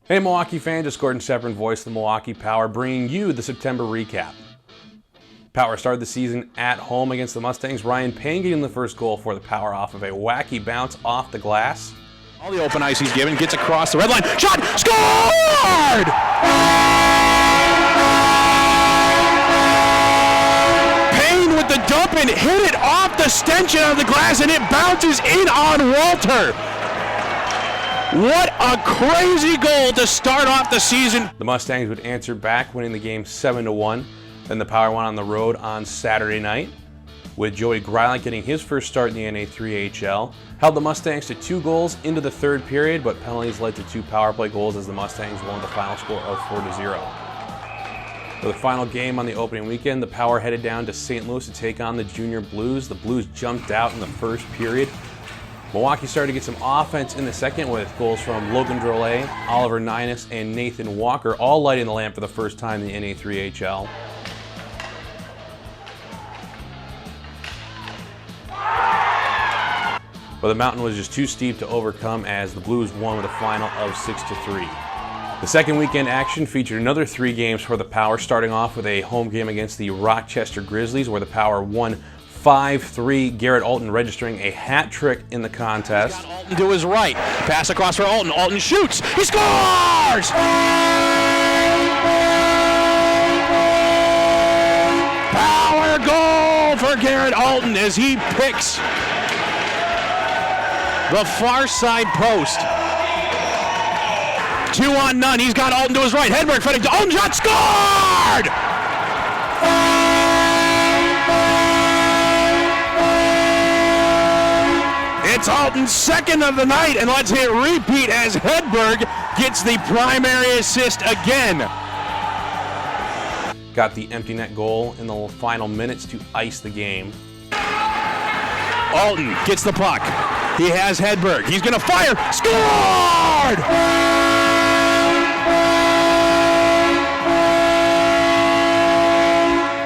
Hey Milwaukee fans, it's Gordon Shepard, voice of the Milwaukee Power, bringing you the September recap. Power started the season at home against the Mustangs. Ryan Payne getting the first goal for the Power off of a wacky bounce off the glass. All the open ice he's given, gets across the red line, shot, scored! Payne with the dump and hit it off the stanchion of the glass, and it bounces in on Walter. What a crazy goal to start off the season. The Mustangs would answer back, winning the game 7-1. Then the Power went on the road on Saturday night, with Joey Garrett getting his first start in the NA3HL. Held the Mustangs to 2 goals into the third period, but penalties led to 2 power play goals as the Mustangs won the final score of 4-0. For the final game on the opening weekend, the Power headed down to St. Louis to take on the Junior Blues. The Blues jumped out in the first period. Milwaukee started to get some offense in the second with goals from Logan Drolet, Oliver Ninus, and Nathan Walker, all lighting the lamp for the first time in the NA3HL. But the mountain was just too steep to overcome as the Blues won with a final of 6-3. The second weekend action featured another 3 games for the Power, starting off with a home game against the Rochester Grizzlies, where the Power won 5-3, Garrett Alton registering a hat trick in the contest. Alton to his right, pass across for Alton, Alton shoots, he scores! Power goal for Garrett Alton as he picks the far side post. 2-on-0, he's got Alton to his right, Hedberg fighting to Alton, shot, scored! It's Alton's second of the night, and let's hit repeat as Hedberg gets the primary assist again. Got the empty net goal in the final minutes to ice the game. Alton gets the puck. He has Hedberg. He's going to fire. Scored!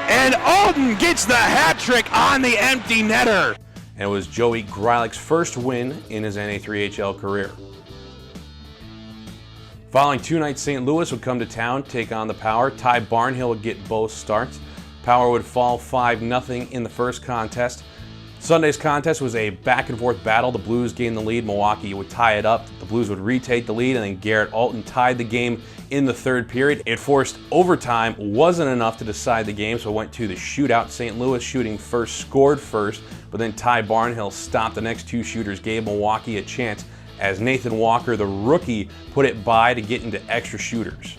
And Alton gets the hat trick on the empty netter. And it was Joey Greilic's first win in his NA3HL career. Following 2 nights, St. Louis would come to town, take on the Power. Ty Barnhill would get both starts. Power would fall 5-0 in the first contest. Sunday's contest was a back-and-forth battle. The Blues gained the lead. Milwaukee would tie it up. The Blues would retake the lead, and then Garrett Alton tied the game in the third period. It forced overtime, wasn't enough to decide the game, so it went to the shootout. St. Louis shooting first, scored first, but then Ty Barnhill stopped the next 2 shooters, gave Milwaukee a chance as Nathan Walker, the rookie, put it by to get into extra shooters.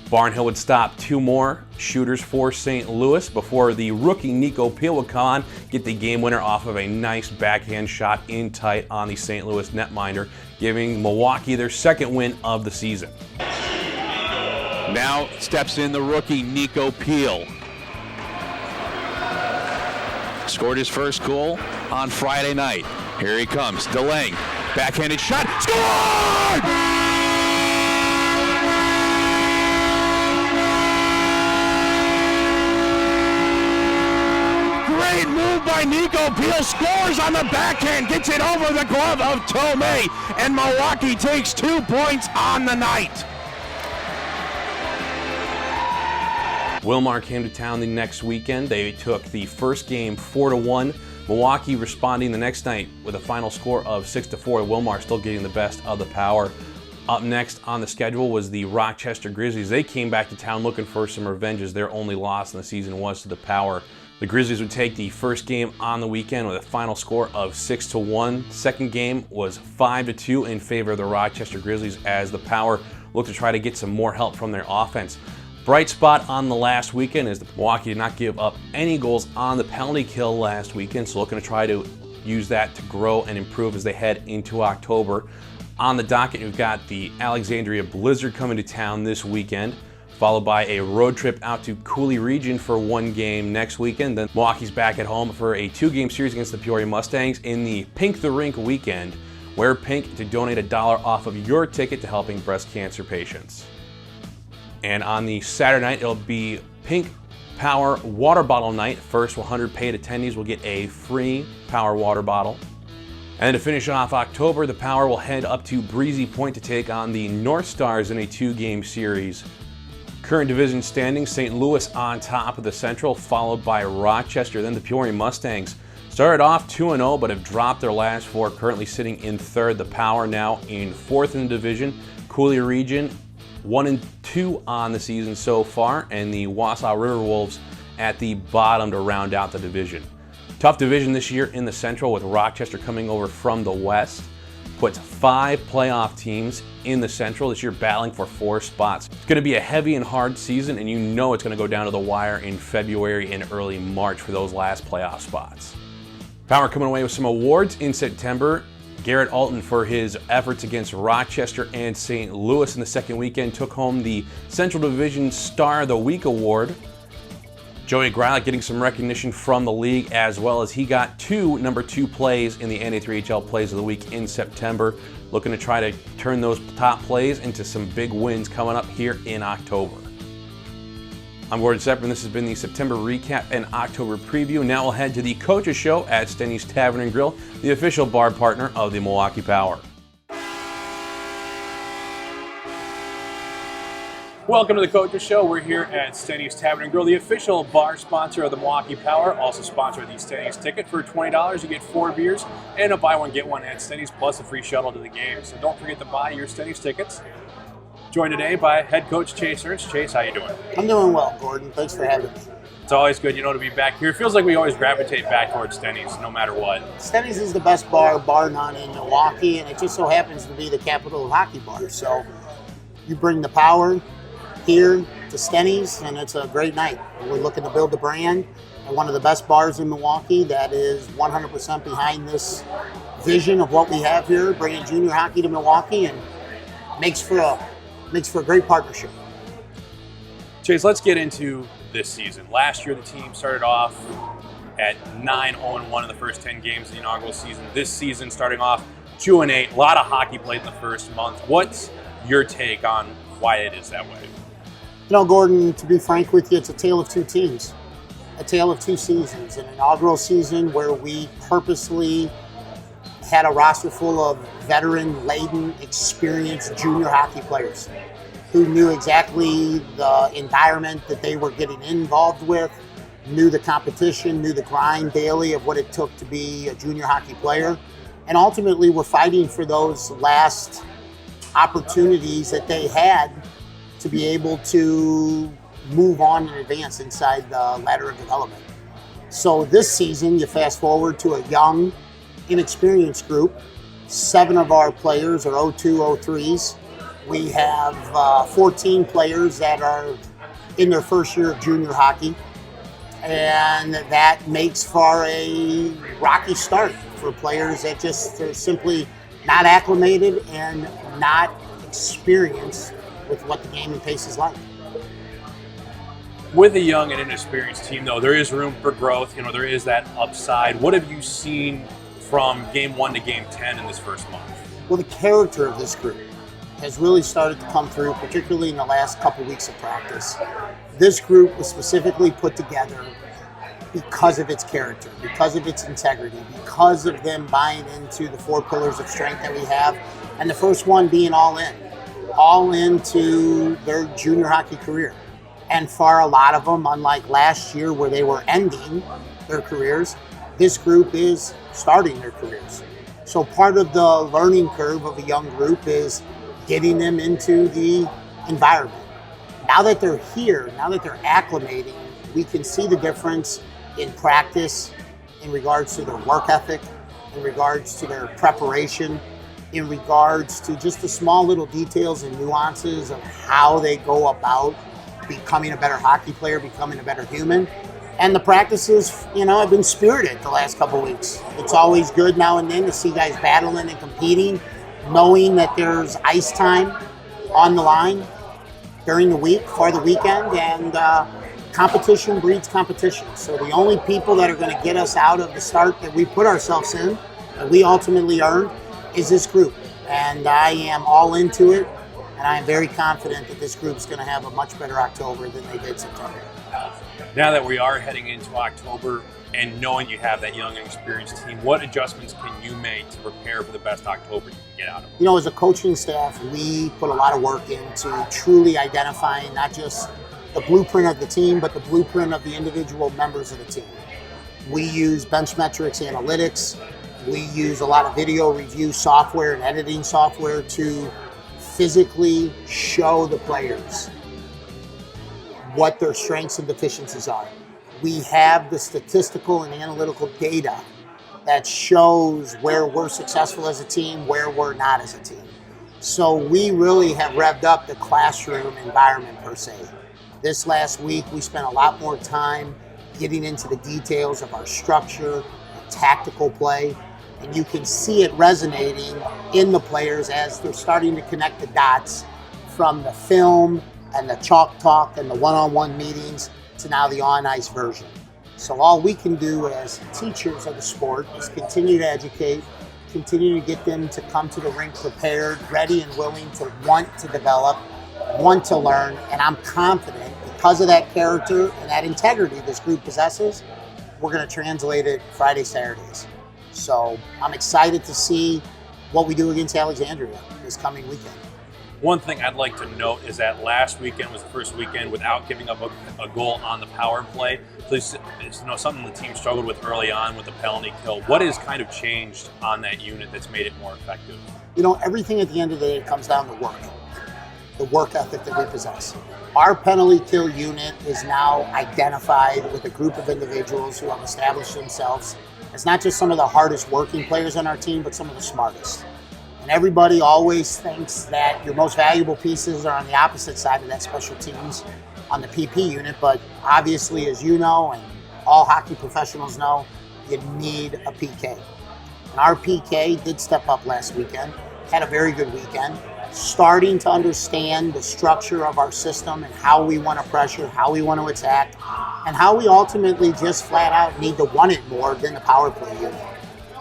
Barnhill would stop 2 more shooters for St. Louis before the rookie Nico Peel would come on, get the game winner off of a nice backhand shot in tight on the St. Louis netminder, giving Milwaukee their second win of the season. Now steps in the rookie Nico Peel. Scored his first goal on Friday night. Here he comes, delaying, backhanded shot, scored! Great move by Nico Peel, scores on the backhand, gets it over the glove of Tomei, and Milwaukee takes 2 points on the night. Wilmar came to town the next weekend. They took the first game 4-1. Milwaukee responding the next night with a final score of 6-4. Wilmar still getting the best of the Power. Up next on the schedule was the Rochester Grizzlies. They came back to town looking for some revenge as their only loss in the season was to the Power. The Grizzlies would take the first game on the weekend with a final score of 6-1. Second game was 5-2 in favor of the Rochester Grizzlies as the Power looked to try to get some more help from their offense. Bright spot on the last weekend is that Milwaukee did not give up any goals on the penalty kill last weekend, so looking to try to use that to grow and improve as they head into October. On the docket, we've got the Alexandria Blizzard coming to town this weekend, followed by a road trip out to Cooley Region for 1 game next weekend. Then Milwaukee's back at home for a 2-game series against the Peoria Mustangs in the Pink the Rink weekend. Wear pink to donate $1 off of your ticket to helping breast cancer patients. And on the Saturday night, it'll be Pink Power Water Bottle Night. First 100 paid attendees will get a free Power water bottle. And to finish off October, the Power will head up to Breezy Point to take on the North Stars in a 2-game series. Current division standings, St. Louis on top of the Central, followed by Rochester. Then the Peoria Mustangs started off 2-0, but have dropped their last 4, currently sitting in 3rd. The Power now in 4th in the division. Coulee Region 1-2 on the season so far, and the Wausau River Wolves at the bottom to round out the division. Tough division this year in the Central, with Rochester coming over from the West. Puts 5 playoff teams in the Central this year battling for 4 spots. It's going to be a heavy and hard season, and you know it's going to go down to the wire in February and early March for those last playoff spots. Power coming away with some awards in September. Garrett Alton, for his efforts against Rochester and St. Louis in the second weekend, took home the Central Division Star of the Week award. Joey Grylett getting some recognition from the league, as well as he got 2 number 2 plays in the NA3HL Plays of the Week in September. Looking to try to turn those top plays into some big wins coming up here in October. I'm Gordon Sepper, and this has been the September recap and October preview. Now we'll head to the Coaches Show at Stenny's Tavern and Grill, the official bar partner of the Milwaukee Power. Welcome to the Coaches Show. We're here at Stenny's Tavern and Grill, the official bar sponsor of the Milwaukee Power. Also sponsor of the Stenny's ticket. For $20, you get 4 beers and a buy one, get one at Stenny's, plus a free shuttle to the game. So don't forget to buy your Stenny's tickets. Joined today by head coach Chase Ernst. Chase, how you doing? I'm doing well, Gordon. Thanks for having me. It's always good, to be back here. It feels like we always gravitate back towards Stenny's, no matter what. Stenny's is the best bar none in Milwaukee, and it just so happens to be the capital of hockey bars. So you bring the Power here to Stenny's, and it's a great night. We're looking to build the brand, and one of the best bars in Milwaukee that is 100% behind this vision of what we have here, bringing junior hockey to Milwaukee, and makes for a great partnership. Chase, let's get into this season. Last year, the team started off at 9-0-1 in the first 10 games of the inaugural season. This season, starting off 2-8, a lot of hockey played in the first month. What's your take on why it is that way? Gordon, to be frank with you, it's a tale of 2 teams, a tale of 2 seasons. An inaugural season where we purposely had a roster full of veteran-laden, experienced junior hockey players who knew exactly the environment that they were getting involved with, knew the competition, knew the grind daily of what it took to be a junior hockey player, and ultimately were fighting for those last opportunities that they had to be able to move on and advance inside the ladder of development. So this season, you fast forward to a young, inexperienced group. 7 of our players are 02, 03s. We have 14 players that are in their first year of junior hockey, and that makes for a rocky start for players that just are simply not acclimated and not experienced with what the game and pace is like. With a young and inexperienced team, though, there is room for growth. There is that upside. What have you seen from game 1 to game 10 in this first month? Well, the character of this group has really started to come through, particularly in the last couple weeks of practice. This group was specifically put together because of its character, because of its integrity, because of them buying into the 4 pillars of strength that we have, and the first one being all into their junior hockey career. And for a lot of them, unlike last year where they were ending their careers, this group is starting their careers. So part of the learning curve of a young group is getting them into the environment. Now that they're here, now that they're acclimating, we can see the difference in practice, in regards to their work ethic, in regards to their preparation, in regards to just the small little details and nuances of how they go about becoming a better hockey player, becoming a better human. And the practices, have been spirited the last couple weeks. It's always good now and then to see guys battling and competing, knowing that there's ice time on the line during the week for the weekend, and competition breeds competition. So the only people that are going to get us out of the start that we put ourselves in, that we ultimately earned, is this group. And I am all into it, and I am very confident that this group's going to have a much better October than they did September. Now that we are heading into October, And knowing you have that young and experienced team, what adjustments can you make to prepare for the best October you can get out of them? You know, as a coaching staff, we put a lot of work into truly identifying not just the blueprint of the team, but the blueprint of the individual members of the team. We use benchmetrics analytics. We use a lot of video review software and editing software to physically show the players what their strengths and deficiencies are. We have the statistical and analytical data that shows where we're successful as a team, where we're not as a team. So we really have revved up the classroom environment per se. This last week, we spent a lot more time getting into the details of our structure, tactical play, and you can see it resonating in the players as they're starting to connect the dots from the film and the chalk talk and the one-on-one meetings to now the on-ice version. So all we can do as teachers of the sport is continue to educate, continue to get them to come to the rink prepared, ready and willing to want to develop, want to learn, and I'm confident because of that character and that integrity this group possesses, we're going to translate it Friday, Saturdays. So I'm excited to see what we do against Alexandria this coming weekend. One thing I'd like to note is that last weekend was the first weekend without giving up a goal on the power play. So it's something the team struggled with early on with the penalty kill. What has kind of changed on that unit that's made it more effective? You know, everything at the end of the day comes down to work, the work ethic that we possess. Our penalty kill unit is now identified with a group of individuals who have established themselves as not just some of the hardest working players on our team, but some of the smartest. And everybody always thinks that your most valuable pieces are on the opposite side of that special teams on the PP unit, but obviously, as you know, and all hockey professionals know, you need a PK. And our PK did step up last weekend, had a very good weekend, starting to understand the structure of our system and how we want to pressure, how we want to attack, and how we ultimately just flat out need to want it more than the power play unit.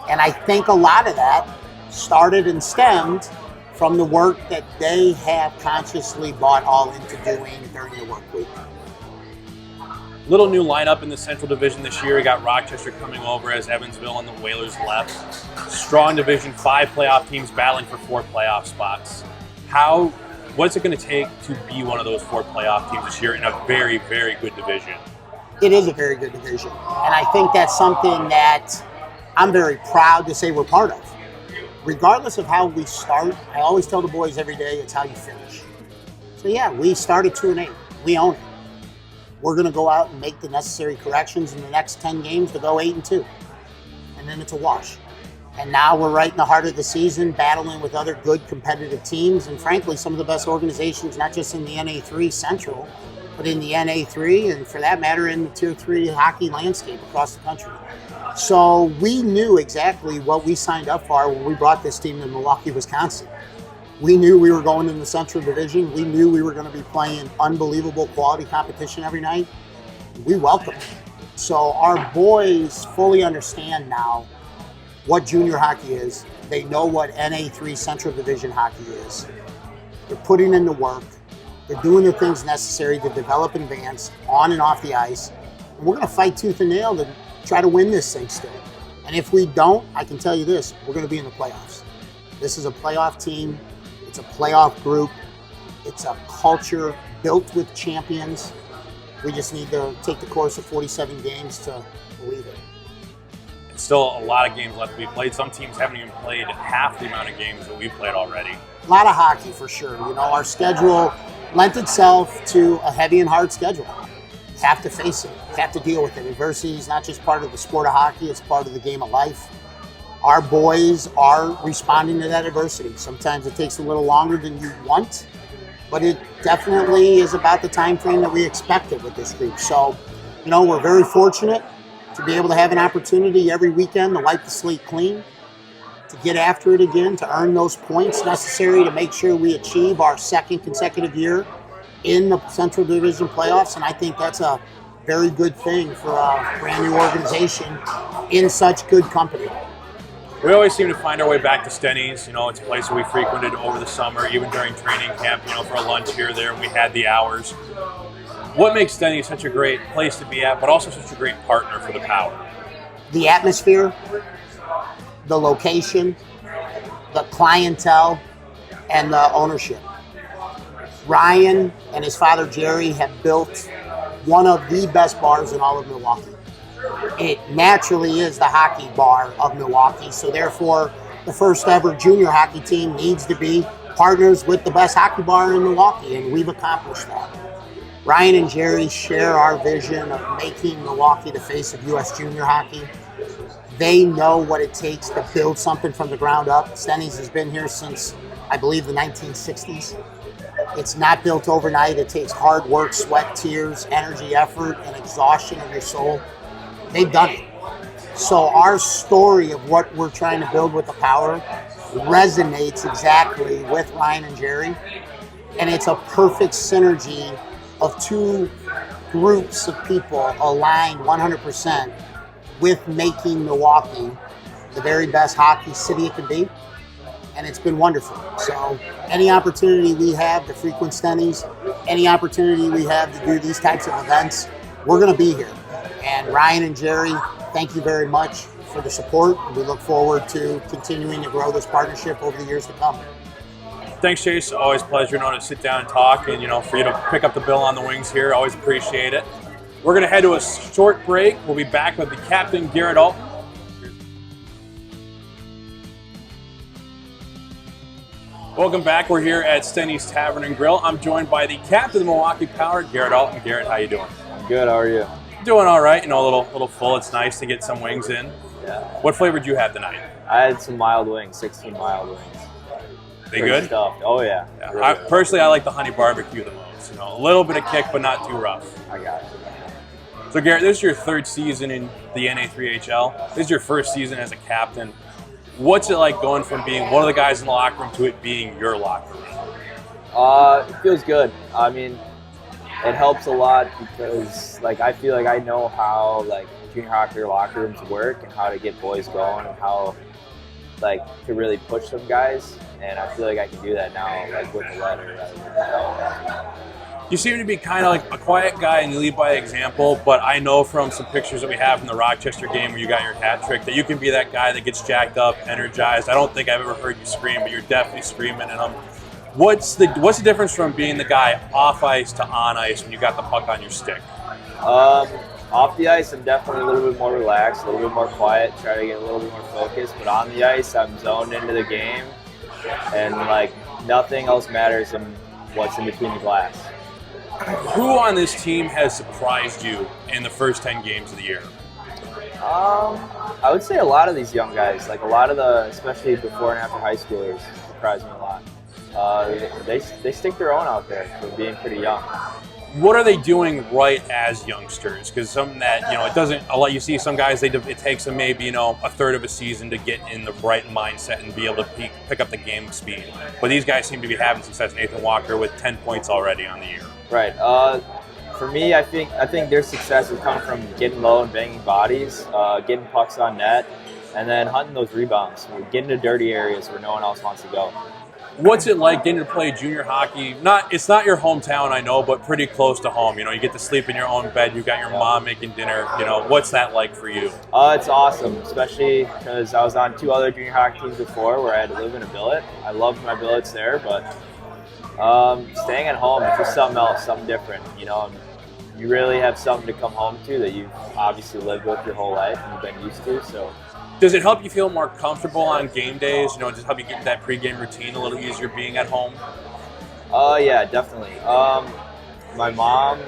And I think a lot of that started and stemmed from the work that they have consciously bought all into doing during the work week. Little new lineup in the Central Division this year. We got Rochester coming over as Evansville and the Whalers left. Strong Division 5 playoff teams battling for 4 playoff spots. What's it going to take to be one of those 4 playoff teams this year in a very, very good division? It is a very good division. And I think that's something that I'm very proud to say we're part of. Regardless of how we start, I always tell the boys every day, it's how you finish. So yeah, we started 2-8. We own it. We're going to go out and make the necessary corrections in the next 10 games to go 8-2. And then it's a wash. And now we're right in the heart of the season, battling with other good competitive teams, and frankly, some of the best organizations, not just in the NA3 Central, but in the NA3, and for that matter, in the Tier 3 hockey landscape across the country. So we knew exactly what we signed up for when we brought this team to Milwaukee, Wisconsin. We knew we were going in the Central Division. We knew we were going to be playing unbelievable quality competition every night. We welcome it. So our boys fully understand now what junior hockey is. They know what NA3 Central Division hockey is. They're putting in the work. They're doing the things necessary to develop and advance on and off the ice. And we're going to fight tooth and nail to try to win this thing still. And if we don't, I can tell you this, we're going to be in the playoffs. This is a playoff team. It's a playoff group. It's a culture built with champions. We just need to take the course of 47 games to believe it. Still a lot of games left to be played. Some teams haven't even played half the amount of games that we've played already. A lot of hockey for sure. You know, our schedule lent itself to a heavy and hard schedule. You have to face it. You have to deal with it. Adversity is not just part of the sport of hockey, it's part of the game of life. Our boys are responding to that adversity. Sometimes it takes a little longer than you want, but it definitely is about the time frame that we expected with this group. So, you know, we're very fortunate to be able to have an opportunity every weekend to wipe the slate clean, to get after it again, to earn those points necessary to make sure we achieve our second consecutive year in the Central Division playoffs. And I think that's a very good thing for a brand new organization in such good company. We always seem to find our way back to Stenny's. You know, it's a place that we frequented over the summer, even during training camp, you know, for a lunch here or there, and we had the hours. What makes Stenny's such a great place to be at, but also such a great partner for the Power? The atmosphere, the location, the clientele, and the ownership. Ryan and his father Jerry have built one of the best bars in all of Milwaukee. It naturally is the hockey bar of Milwaukee, so therefore the first ever junior hockey team needs to be partners with the best hockey bar in Milwaukee, and we've accomplished that. Ryan and Jerry share our vision of making Milwaukee the face of U.S. junior hockey. They know what it takes to build something from the ground up. Stenny's has been here since, I believe, the 1960s. It's not built overnight. It takes hard work, sweat, tears, energy, effort, and exhaustion of your soul. They've done it. So our story of what we're trying to build with the Power resonates exactly with Ryan and Jerry. And it's a perfect synergy of two groups of people aligned 100% with making Milwaukee the very best hockey city it could be. And it's been wonderful. So any opportunity we have to frequent Stenny's, any opportunity we have to do these types of events, we're going to be here. And Ryan and Jerry, thank you very much for the support. We look forward to continuing to grow this partnership over the years to come. Thanks, Chase. Always a pleasure to sit down and talk, and for you to pick up the bill on the wings here. Always appreciate it. We're going to head to a short break. We'll be back with the captain, Garrett Alton. Welcome back. We're here at Stenny's Tavern and Grill. I'm joined by the captain of the Milwaukee Power, Garrett Alton. Garrett, how you doing? I'm good. How are you? Doing all right. A little full. It's nice to get some wings in. Yeah. What flavor did you have tonight? I had some mild wings, 16 mild wings. They good? Stuffed. Oh yeah. Really personally, I like the honey barbecue the most. A little bit of kick, but not too rough. I got it. So Garrett, this is your third season in the NA3HL. This is your first season as a captain. What's it like going from being one of the guys in the locker room to it being your locker room? It feels good. I mean, it helps a lot because I feel like I know how junior hockey locker rooms work and how to get boys going and how to really push some guys. And I feel like I can do that now with the letter rather than You seem to be kind of a quiet guy and you lead by example, but I know from some pictures that we have from the Rochester game where you got your hat trick that you can be that guy that gets jacked up, energized. I don't think I've ever heard you scream, but you're definitely screaming. And what's the difference from being the guy off ice to on ice when you got the puck on your stick? Off the ice, I'm definitely a little bit more relaxed, a little bit more quiet, try to get a little bit more focused. But on the ice, I'm zoned into the game, and nothing else matters than what's in between the glass. Who on this team has surprised you in the first 10 games of the year? I would say a lot of these young guys, a lot of especially before and after high schoolers, surprise me a lot. They stick their own out there for being pretty young. What are they doing right as youngsters? Because something that it doesn't. You see some guys. It takes them maybe a third of a season to get in the right mindset and be able to pick up the game speed. But these guys seem to be having success. Nathan Walker with 10 points already on the year. Right. For me, I think their success has come from getting low and banging bodies, getting pucks on net, and then hunting those rebounds, getting to dirty areas where no one else wants to go. What's it like getting to play junior hockey? It's not your hometown, I know, but pretty close to home. You get to sleep in your own bed. You got your mom making dinner. What's that like for you? It's awesome, especially because I was on 2 other junior hockey teams before where I had to live in a billet. I loved my billets there, but staying at home is just something else, something different. You really have something to come home to that you've obviously lived with your whole life and you've been used to. So. Does it help you feel more comfortable on game days? Just help you get that pregame routine a little easier being at home? Yeah, definitely. My mom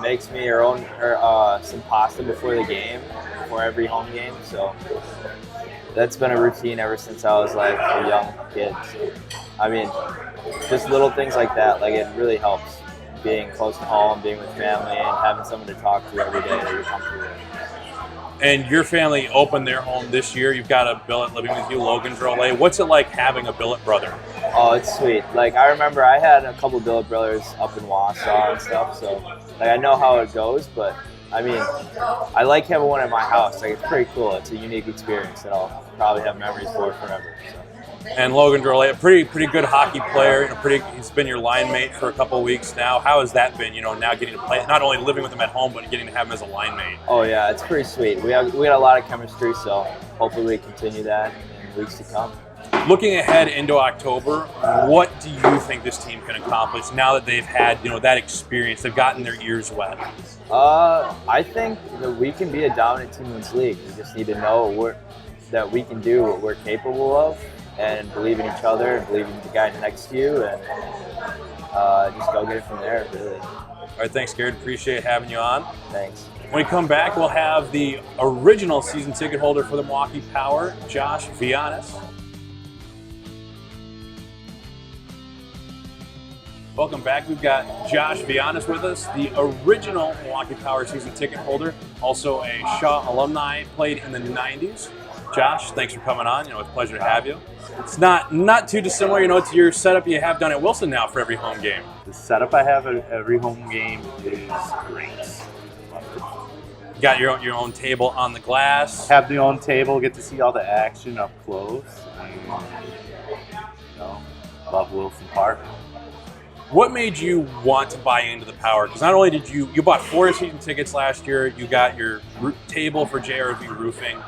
makes me some pasta before the game, before every home game. So that's been a routine ever since I was a young kid. So, I mean, just little things like that. It really helps being close to home, being with family, and having someone to talk to every day that you're comfortable with. And your family opened their home this year. You've got a billet living with you, Logan's Relay. What's it like having a billet brother? Oh, it's sweet. I remember I had a couple billet brothers up in Wausau and stuff, so I know how it goes, but I mean, I like having one at my house. It's pretty cool. It's a unique experience that I'll probably have memories for forever. So. And Logan Drolet, a pretty good hockey player. He's been your line mate for a couple of weeks now. How has that been? Now getting to play, not only living with him at home, but getting to have him as a line mate. Oh yeah, it's pretty sweet. We got a lot of chemistry, so hopefully we continue that in weeks to come. Looking ahead into October, what do you think this team can accomplish now that they've had that experience? They've gotten their ears wet. I think that we can be a dominant team in this league. We just need to know that we can do what we're capable of, and believe in each other, and believe in the guy next to you, and just go get it from there, really. All right, thanks, Garrett. Appreciate having you on. Thanks. When we come back, we'll have the original season ticket holder for the Milwaukee Power, Josh Vianes. Welcome back. We've got Josh Vianes with us, the original Milwaukee Power season ticket holder, also a Shaw alumni, played in the 90s. Josh, thanks for coming on. It's a pleasure to have you. It's not too dissimilar, to your setup you have done at Wilson now for every home game. The setup I have at every home game is great. You got your own table on the glass. Have the own table, get to see all the action up close, and love Wilson Park. What made you want to buy into the Power? Because not only did you bought 4 season tickets last year, you got your table for JRV Roofing.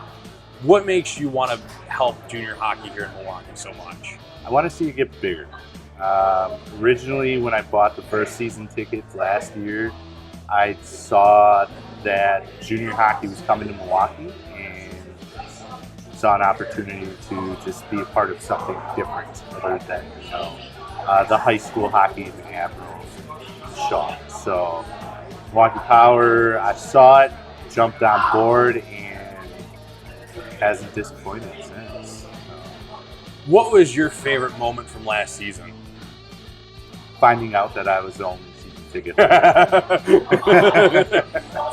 What makes you want to help junior hockey here in Milwaukee so much? I want to see it get bigger. Originally, when I bought the first season tickets last year, I saw that junior hockey was coming to Milwaukee and saw an opportunity to just be a part of something different other than the high school hockey in the Admirals and Shaw. So Milwaukee Power, I saw it, jumped on board, and hasn't disappointed since. What was your favorite moment from last season? Finding out that I was the only season ticket.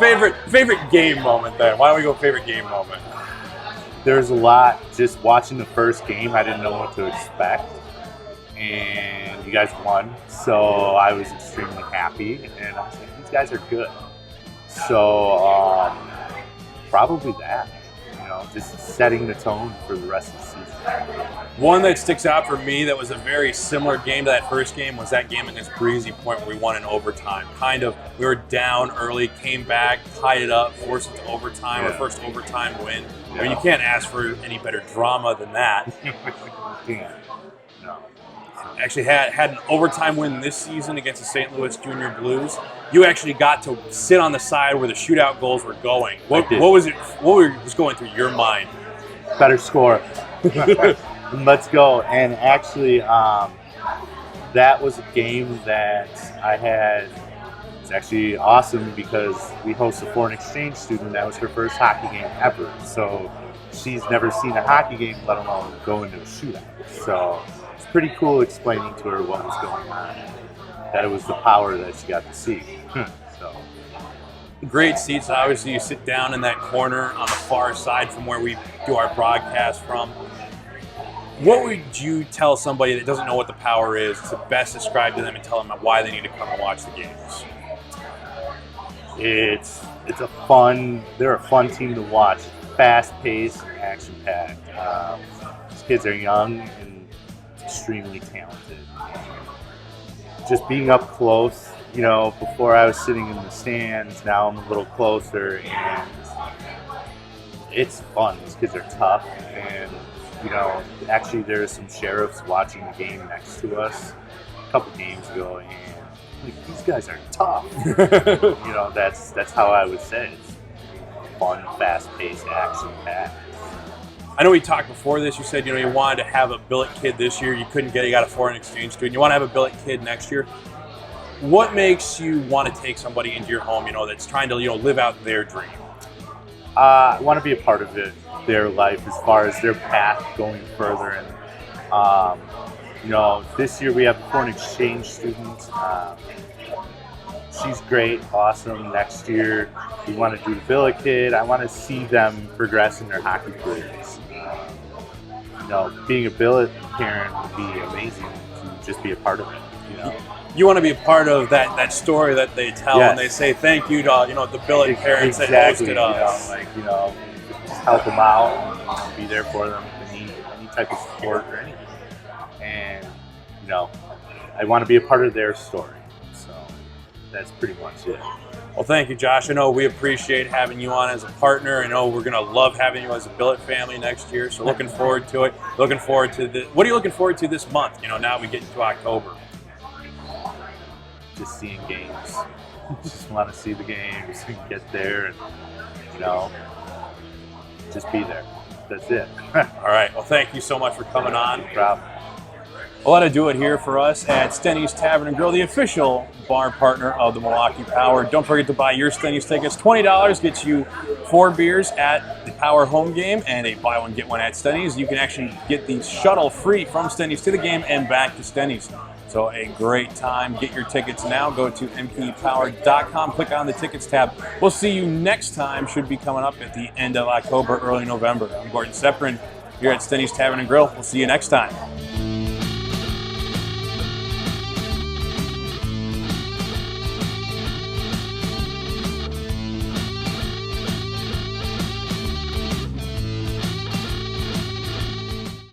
favorite game moment then. Why don't we go favorite game moment? There's a lot. Just watching the first game, I didn't know what to expect. And you guys won, so I was extremely happy. And I was like, these guys are good. So probably that. Just setting the tone for the rest of the season. One that sticks out for me that was a very similar game to that first game was that game against Breezy Point where we won in overtime. We were down early, came back, tied it up, forced it to overtime, our first overtime win. I mean, you can't ask for any better drama than that. Yeah. No. Actually had an overtime win this season against the St. Louis Junior Blues. You actually got to sit on the side where the shootout goals were going. What was going through your mind? Better score. Let's go. And actually, that was a game that I had. It's actually awesome because we host a foreign exchange student. That was her first hockey game ever. So she's never seen a hockey game, let alone go into a shootout. So it's pretty cool explaining to her what was going on. That it was the Power that she got to see. So. Great seats. Obviously, you sit down in that corner on the far side from where we do our broadcast from. What would you tell somebody that doesn't know what the Power is to best describe to them and tell them why they need to come and watch the games? They're a fun team to watch. Fast-paced and action-packed. These kids are young and extremely talented. Just being up close, before I was sitting in the stands, now I'm a little closer, and it's fun. These kids are tough, and actually there's some sheriffs watching the game next to us a couple games ago, and these guys are tough. That's how I would say it. It's fun, fast-paced, action-packed. I know we talked before this. You said you wanted to have a billet kid this year. You couldn't get it. You got a foreign exchange student. You want to have a billet kid next year. What makes you want to take somebody into your home, that's trying to live out their dream? I want to be a part of their life as far as their path going further. And this year we have a foreign exchange student. She's great, awesome. Next year we want to do the billet kid. I want to see them progress in their hockey careers. Being a billet parent would be amazing to just be a part of it. You want to be a part of that story that they tell, yes. And they say thank you to the billet parents exactly. that hosted us. Just help them out and be there for them if they need any type of support or anything. and I want to be a part of their story. So that's pretty much it. Well, thank you, Josh. I know we appreciate having you on as a partner. I know we're going to love having you as a billet family next year, so looking forward to it. Looking forward to what are you looking forward to this month? Now we get into October. Just seeing games. Just want to see the games and get there and, just be there. That's it. All right. Well, thank you so much for coming on. No problem. Well, that'll do it here for us at Stenny's Tavern and Grill, the official bar partner of the Milwaukee Power. Don't forget to buy your Stenny's tickets. $20 gets you 4 beers at the Power home game and a buy one, get one at Stenny's. You can actually get the shuttle free from Stenny's to the game and back to Stenny's. So a great time. Get your tickets now. Go to mpepower.com. Click on the tickets tab. We'll see you next time. Should be coming up at the end of October, early November. I'm Gordon Seprin here at Stenny's Tavern and Grill. We'll see you next time.